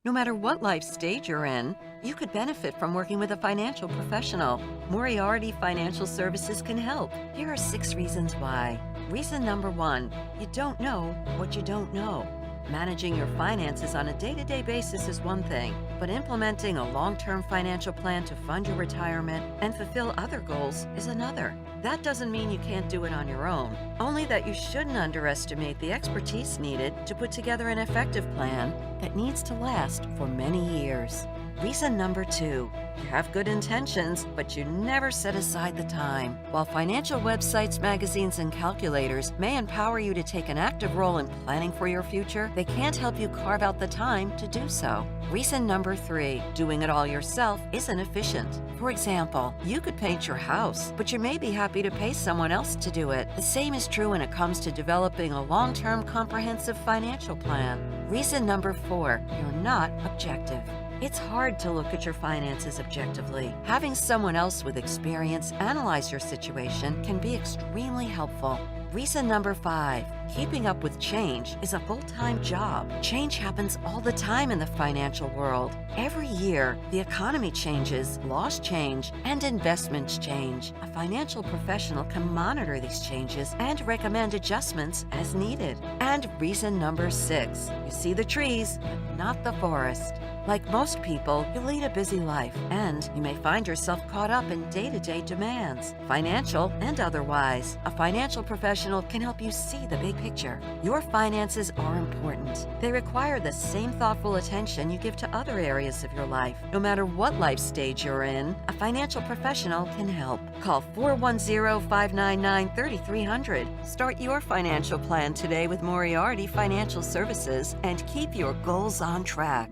No matter what life stage you're in, you could benefit from working with a financial professional. Moriarty Financial Services can help. Here are 6 reasons why. Reason number 1, you don't know what you don't know. Managing your finances on a day-to-day basis is one thing, but implementing a long-term financial plan to fund your retirement and fulfill other goals is another. That doesn't mean you can't do it on your own, only that you shouldn't underestimate the expertise needed to put together an effective plan that needs to last for many years. Reason number 2, you have good intentions, but you never set aside the time. While financial websites, magazines, and calculators may empower you to take an active role in planning for your future, they can't help you carve out the time to do so. Reason number 3, doing it all yourself isn't efficient. For example, you could paint your house, but you may be happy to pay someone else to do it. The same is true when it comes to developing a long-term comprehensive financial plan. Reason number 4, you're not objective. It's hard to look at your finances objectively. Having someone else with experience analyze your situation can be extremely helpful. Reason number 5, keeping up with change is a full-time job. Change happens all the time in the financial world. Every year, the economy changes, laws change, and investments change. A financial professional can monitor these changes and recommend adjustments as needed. And reason number 6, you see the trees, but not the forest. Like most people, you lead a busy life, and you may find yourself caught up in day-to-day demands, financial and otherwise. A financial professional can help you see the big picture. Your finances are important. They require the same thoughtful attention you give to other areas of your life. No matter what life stage you're in, a financial professional can help. Call 410-599-3300. Start your financial plan today with Moriarty Financial Services and keep your goals on track.